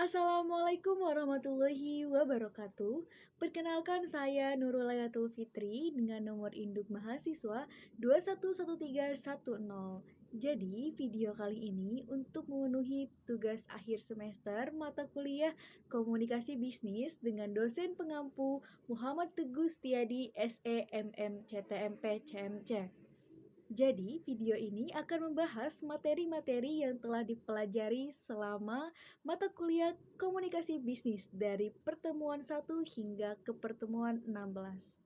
Assalamualaikum warahmatullahi wabarakatuh. Perkenalkan saya Nurul Layatul Fitri dengan nomor induk mahasiswa 211310. Jadi, video kali ini untuk memenuhi tugas akhir semester mata kuliah Komunikasi Bisnis dengan dosen pengampu Muhammad Teguh Setiadi SEMM CTMP CMC. Jadi, video ini akan membahas materi-materi yang telah dipelajari selama mata kuliah komunikasi bisnis dari pertemuan 1 hingga ke pertemuan 16.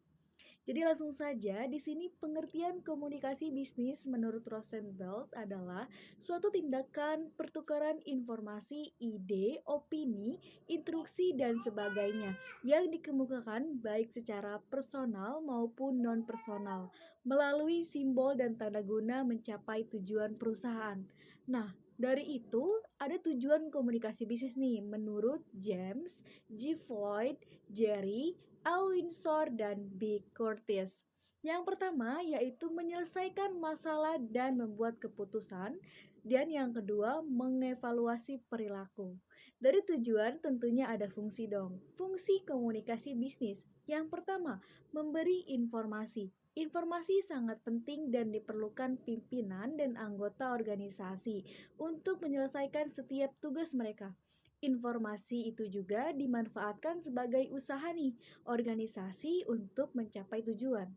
Jadi langsung saja, di sini pengertian komunikasi bisnis menurut Rosenbelt adalah suatu tindakan pertukaran informasi, ide, opini, instruksi, dan sebagainya yang dikemukakan baik secara personal maupun non-personal melalui simbol dan tanda guna mencapai tujuan perusahaan. Nah, dari itu ada tujuan komunikasi bisnis nih menurut James G. Floyd, Jerry, Al Windsor, dan B. Curtis. Yang pertama yaitu menyelesaikan masalah dan membuat keputusan, dan yang kedua mengevaluasi perilaku. Dari tujuan tentunya ada fungsi dong. Fungsi komunikasi bisnis. Yang pertama, memberi informasi. Informasi sangat penting dan diperlukan pimpinan dan anggota organisasi untuk menyelesaikan setiap tugas mereka. Informasi itu juga dimanfaatkan sebagai usaha nih, organisasi untuk mencapai tujuan.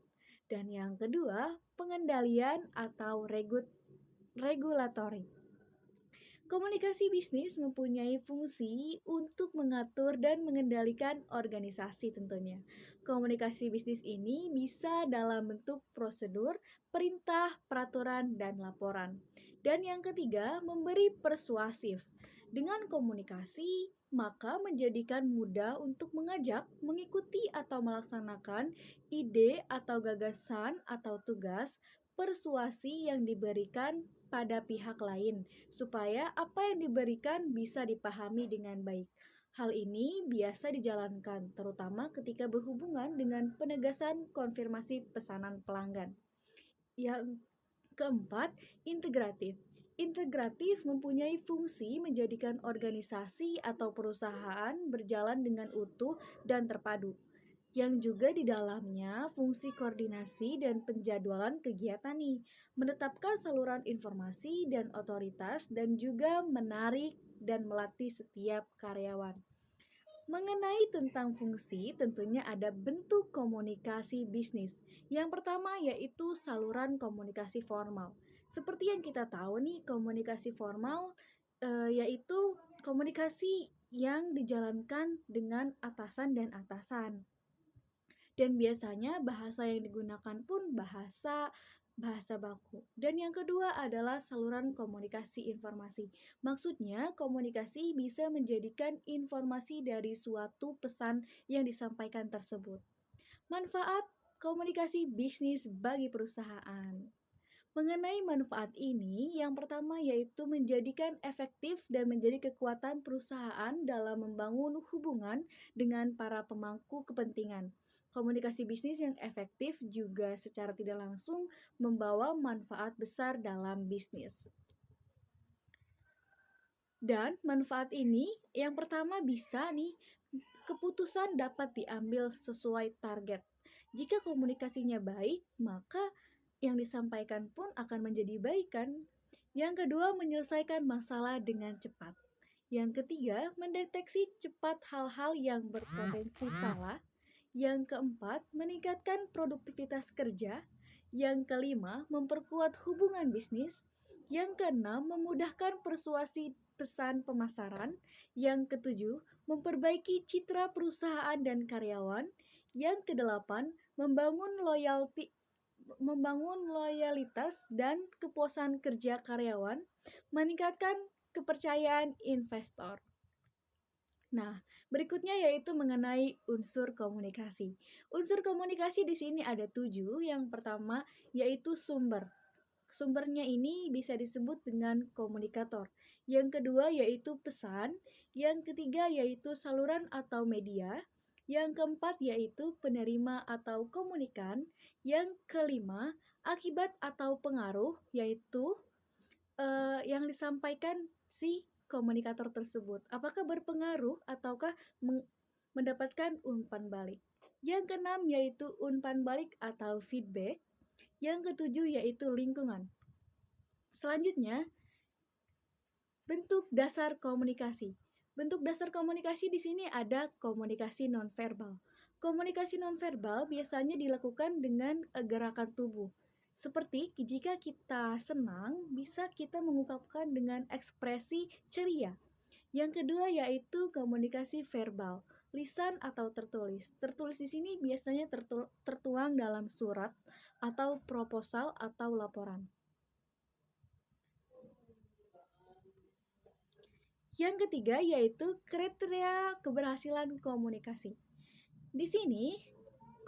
Dan yang kedua, pengendalian atau regulatory. Komunikasi bisnis mempunyai fungsi untuk mengatur dan mengendalikan organisasi tentunya. Komunikasi bisnis ini bisa dalam bentuk prosedur, perintah, peraturan, dan laporan. Dan yang ketiga, memberi persuasif. Dengan komunikasi, maka menjadikan mudah untuk mengajak, mengikuti atau melaksanakan ide atau gagasan atau tugas persuasi yang diberikan pada pihak lain supaya apa yang diberikan bisa dipahami dengan baik. Hal ini biasa dijalankan terutama ketika berhubungan dengan penegasan konfirmasi pesanan pelanggan. Yang keempat, integratif. Integratif mempunyai fungsi menjadikan organisasi atau perusahaan berjalan dengan utuh dan terpadu, yang juga di dalamnya fungsi koordinasi dan penjadwalan kegiatan nih, menetapkan saluran informasi dan otoritas dan juga menarik dan melatih setiap karyawan. Mengenai tentang fungsi, tentunya ada bentuk komunikasi bisnis. Yang pertama yaitu saluran komunikasi formal. Seperti yang kita tahu nih, komunikasi formal yaitu komunikasi yang dijalankan dengan atasan dan atasan. Dan biasanya bahasa yang digunakan pun bahasa bahasa baku. Dan yang kedua adalah saluran komunikasi informasi. Maksudnya, komunikasi bisa menjadikan informasi dari suatu pesan yang disampaikan tersebut. Manfaat komunikasi bisnis bagi perusahaan. Mengenai manfaat ini, yang pertama yaitu menjadikan efektif dan menjadi kekuatan perusahaan dalam membangun hubungan dengan para pemangku kepentingan. Komunikasi bisnis yang efektif juga secara tidak langsung membawa manfaat besar dalam bisnis. Dan manfaat ini yang pertama bisa nih, keputusan dapat diambil sesuai target. Jika komunikasinya baik, maka yang disampaikan pun akan menjadi baik kan? Yang kedua, menyelesaikan masalah dengan cepat. Yang ketiga, mendeteksi cepat hal-hal yang berpotensi salah. Yang keempat, meningkatkan produktivitas kerja. Yang kelima, memperkuat hubungan bisnis. Yang keenam, memudahkan persuasi pesan pemasaran. Yang ketujuh, memperbaiki citra perusahaan dan karyawan. Yang kedelapan, membangun loyalitas dan kepuasan kerja karyawan, meningkatkan kepercayaan investor. Nah, berikutnya yaitu mengenai unsur komunikasi. Unsur komunikasi di sini ada 7. Yang pertama yaitu sumber. Sumbernya ini bisa disebut dengan komunikator. Yang kedua yaitu pesan. Yang ketiga yaitu saluran atau media. Yang keempat yaitu penerima atau komunikan. Yang kelima akibat atau pengaruh yaitu yang disampaikan si komunikator tersebut? Apakah berpengaruh ataukah mendapatkan umpan balik? Yang keenam yaitu umpan balik atau feedback. Yang ketujuh yaitu lingkungan. Selanjutnya, bentuk dasar komunikasi. Bentuk dasar komunikasi di sini ada komunikasi nonverbal. Komunikasi nonverbal biasanya dilakukan dengan gerakan tubuh. Seperti jika kita senang, bisa kita mengungkapkan dengan ekspresi ceria. Yang kedua yaitu komunikasi verbal, lisan atau tertulis. Tertulis di sini biasanya tertuang dalam surat atau proposal atau laporan. Yang ketiga yaitu kriteria keberhasilan komunikasi. Di sini,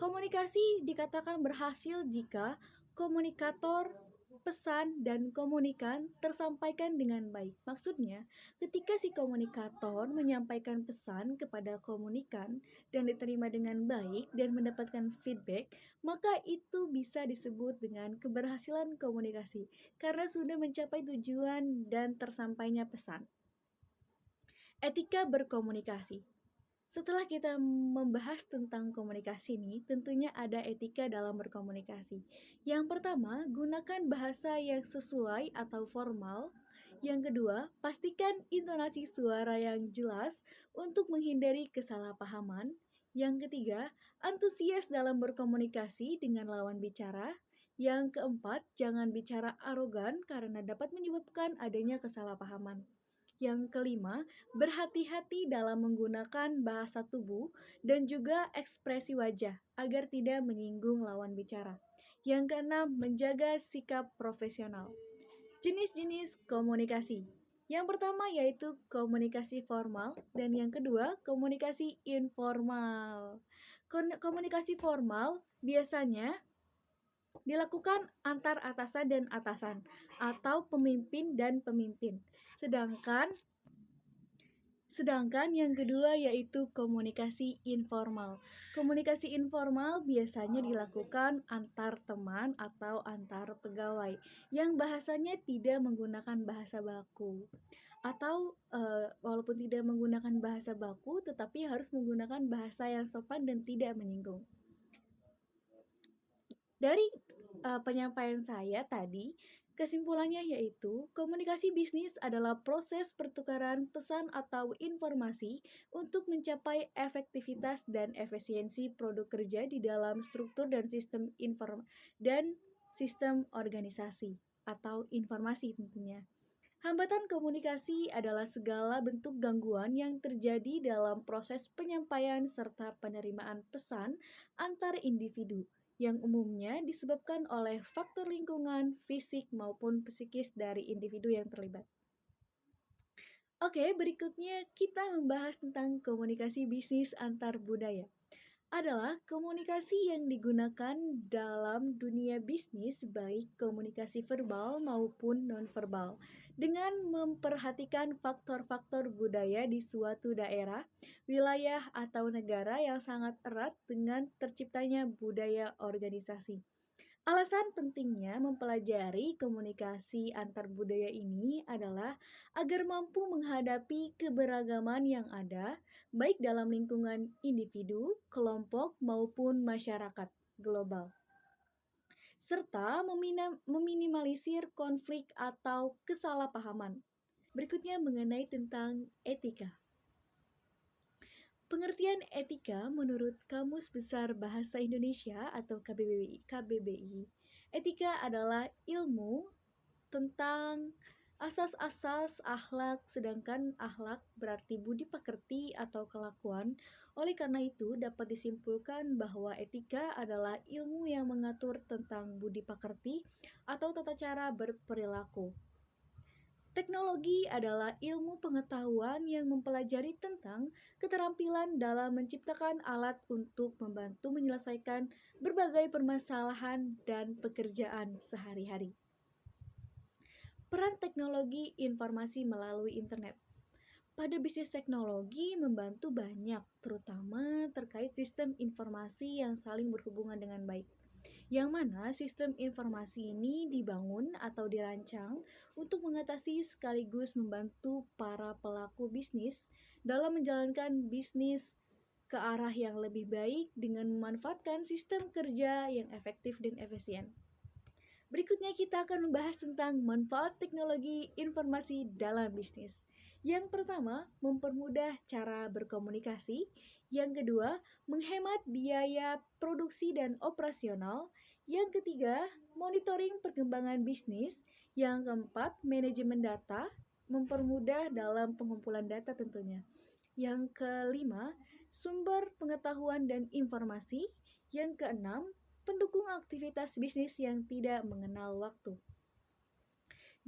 komunikasi dikatakan berhasil jika komunikator, pesan, dan komunikan tersampaikan dengan baik. Maksudnya, ketika si komunikator menyampaikan pesan kepada komunikan dan diterima dengan baik dan mendapatkan feedback, maka itu bisa disebut dengan keberhasilan komunikasi karena sudah mencapai tujuan dan tersampainya pesan. Etika berkomunikasi. Setelah kita membahas tentang komunikasi nih, tentunya ada etika dalam berkomunikasi. Yang pertama, gunakan bahasa yang sesuai atau formal. Yang kedua, pastikan intonasi suara yang jelas untuk menghindari kesalahpahaman. Yang ketiga, antusias dalam berkomunikasi dengan lawan bicara. Yang keempat, jangan bicara arogan karena dapat menyebabkan adanya kesalahpahaman. Yang kelima, berhati-hati dalam menggunakan bahasa tubuh dan juga ekspresi wajah agar tidak menyinggung lawan bicara. Yang keenam, menjaga sikap profesional. Jenis-jenis komunikasi. Yang pertama yaitu komunikasi formal dan yang kedua komunikasi informal. Komunikasi formal biasanya dilakukan antar atasan dan atasan atau pemimpin dan pemimpin. Sedangkan yang kedua yaitu komunikasi informal. Komunikasi informal biasanya dilakukan antar teman atau antar pegawai yang bahasanya tidak menggunakan bahasa baku. Atau walaupun tidak menggunakan bahasa baku tetapi harus menggunakan bahasa yang sopan dan tidak menyinggung. Dari penyampaian saya tadi, kesimpulannya yaitu komunikasi bisnis adalah proses pertukaran pesan atau informasi untuk mencapai efektivitas dan efisiensi produk kerja di dalam struktur dan sistem organisasi atau informasi tentunya. Hambatan komunikasi adalah segala bentuk gangguan yang terjadi dalam proses penyampaian serta penerimaan pesan antar individu yang umumnya disebabkan oleh faktor lingkungan, fisik, maupun psikis dari individu yang terlibat. Oke, berikutnya kita membahas tentang komunikasi bisnis antar budaya. Adalah komunikasi yang digunakan dalam dunia bisnis, baik komunikasi verbal maupun nonverbal, dengan memperhatikan faktor-faktor budaya di suatu daerah, wilayah, atau negara yang sangat erat dengan terciptanya budaya organisasi. Alasan pentingnya mempelajari komunikasi antar budaya ini adalah agar mampu menghadapi keberagaman yang ada, baik dalam lingkungan individu, kelompok, maupun masyarakat global, serta meminimalisir konflik atau kesalahpahaman. Berikutnya mengenai tentang etika. Pengertian etika menurut Kamus Besar Bahasa Indonesia atau KBBI, etika adalah ilmu tentang asas-asas akhlak, sedangkan akhlak berarti budi pekerti atau kelakuan. Oleh karena itu, dapat disimpulkan bahwa etika adalah ilmu yang mengatur tentang budi pekerti atau tata cara berperilaku. Teknologi adalah ilmu pengetahuan yang mempelajari tentang keterampilan dalam menciptakan alat untuk membantu menyelesaikan berbagai permasalahan dan pekerjaan sehari-hari. Peran teknologi informasi melalui internet. Pada bisnis teknologi membantu banyak, terutama terkait sistem informasi yang saling berhubungan dengan baik. yang mana sistem informasi ini dibangun atau dirancang untuk mengatasi sekaligus membantu para pelaku bisnis dalam menjalankan bisnis ke arah yang lebih baik dengan memanfaatkan sistem kerja yang efektif dan efisien. Berikutnya kita akan membahas tentang manfaat teknologi informasi dalam bisnis. Yang pertama, mempermudah cara berkomunikasi. Yang kedua, menghemat biaya produksi dan operasional. Yang ketiga, monitoring perkembangan bisnis. Yang keempat, manajemen data, mempermudah dalam pengumpulan data tentunya. Yang kelima, sumber pengetahuan dan informasi. Yang keenam, pendukung aktivitas bisnis yang tidak mengenal waktu.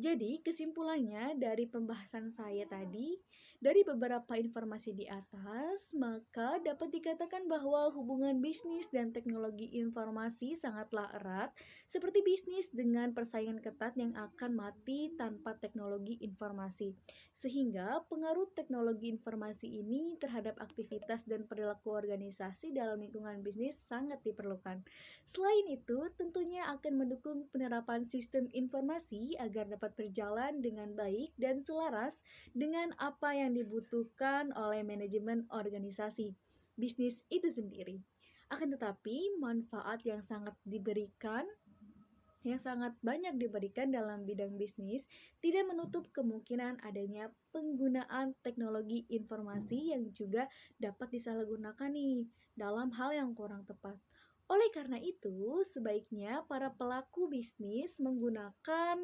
Jadi, kesimpulannya dari pembahasan saya tadi, dari beberapa informasi di atas, maka dapat dikatakan bahwa hubungan bisnis dan teknologi informasi sangatlah erat, seperti bisnis dengan persaingan ketat yang akan mati tanpa teknologi informasi. Sehingga pengaruh teknologi informasi ini terhadap aktivitas dan perilaku organisasi dalam lingkungan bisnis sangat diperlukan. Selain itu, tentunya akan mendukung penerapan sistem informasi agar dapat berjalan dengan baik dan selaras dengan apa yang dibutuhkan oleh manajemen organisasi bisnis itu sendiri. Akan tetapi, manfaat yang sangat banyak diberikan dalam bidang bisnis tidak menutup kemungkinan adanya penggunaan teknologi informasi yang juga dapat disalahgunakan nih dalam hal yang kurang tepat. Oleh karena itu, sebaiknya para pelaku bisnis menggunakan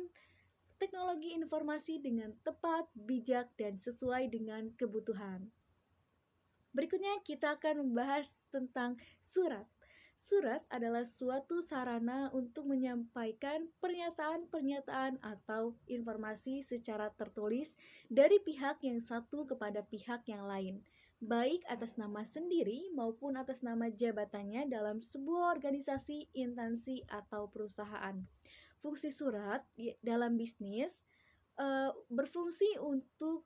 teknologi informasi dengan tepat, bijak, dan sesuai dengan kebutuhan. Berikutnya kita akan membahas tentang surat. Surat adalah suatu sarana untuk menyampaikan pernyataan-pernyataan atau informasi secara tertulis dari pihak yang satu kepada pihak yang lain, baik atas nama sendiri maupun atas nama jabatannya dalam sebuah organisasi, instansi, atau perusahaan. Fungsi surat dalam bisnis berfungsi untuk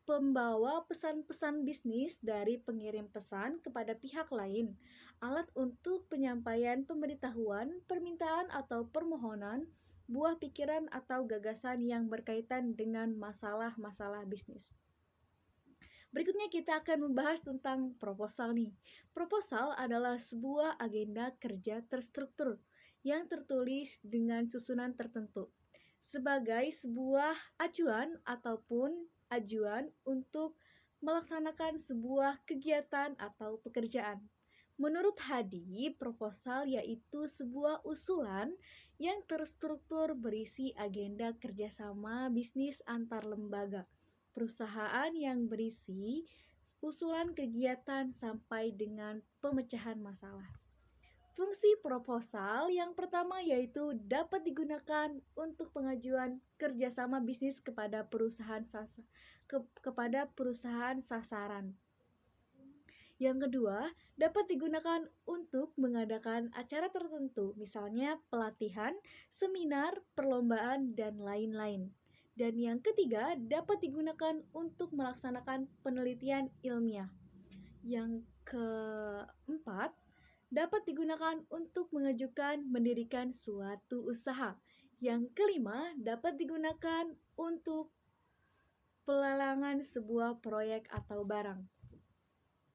pembawa pesan-pesan bisnis dari pengirim pesan kepada pihak lain, alat untuk penyampaian pemberitahuan, permintaan atau permohonan, buah pikiran atau gagasan yang berkaitan dengan masalah-masalah bisnis. Berikutnya kita akan membahas tentang proposal nih. Proposal adalah sebuah agenda kerja terstruktur yang tertulis dengan susunan tertentu sebagai sebuah acuan ataupun ajuan untuk melaksanakan sebuah kegiatan atau pekerjaan. Menurut Hadi, proposal yaitu sebuah usulan yang terstruktur berisi agenda kerjasama bisnis antar lembaga, perusahaan yang berisi usulan kegiatan sampai dengan pemecahan masalah. Fungsi proposal yang pertama yaitu dapat digunakan untuk pengajuan kerjasama bisnis kepada perusahaan sasaran. Yang kedua, dapat digunakan untuk mengadakan acara tertentu, misalnya pelatihan, seminar, perlombaan, dan lain-lain. Dan yang ketiga, dapat digunakan untuk melaksanakan penelitian ilmiah. Yang keempat, dapat digunakan untuk mendirikan suatu usaha. Yang kelima, dapat digunakan untuk pelelangan sebuah proyek atau barang.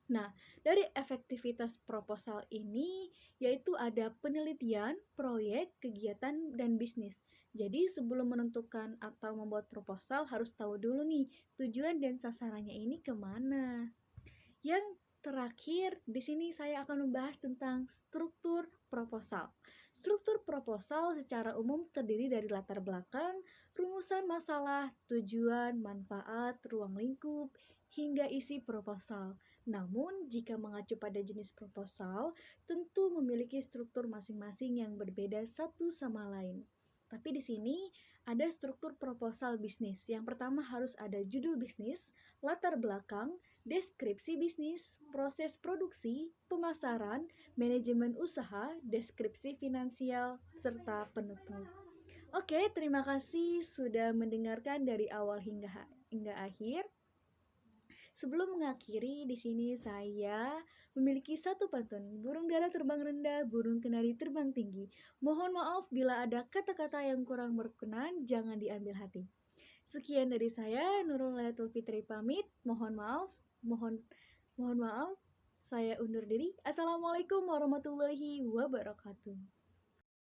Nah, dari efektivitas proposal ini yaitu ada penelitian, proyek, kegiatan, dan bisnis. Jadi sebelum menentukan atau membuat proposal harus tahu dulu nih tujuan dan sasarannya ini kemana. Yang terakhir, di sini saya akan membahas tentang struktur proposal. Struktur proposal secara umum terdiri dari latar belakang, rumusan masalah, tujuan, manfaat, ruang lingkup, hingga isi proposal. Namun, jika mengacu pada jenis proposal, tentu memiliki struktur masing-masing yang berbeda satu sama lain. Tapi di sini ada struktur proposal bisnis. Yang pertama harus ada judul bisnis, latar belakang, deskripsi bisnis, proses produksi, pemasaran, manajemen usaha, deskripsi finansial, serta penutup. Oke, terima kasih sudah mendengarkan dari awal hingga akhir. Sebelum mengakhiri, di sini saya memiliki satu pantun. Burung dara terbang rendah, burung kenari terbang tinggi. Mohon maaf bila ada kata-kata yang kurang berkenan, jangan diambil hati. Sekian dari saya, Nurul Layatul Fitri pamit. Mohon maaf, mohon mohon maaf. Saya undur diri. Assalamualaikum warahmatullahi wabarakatuh.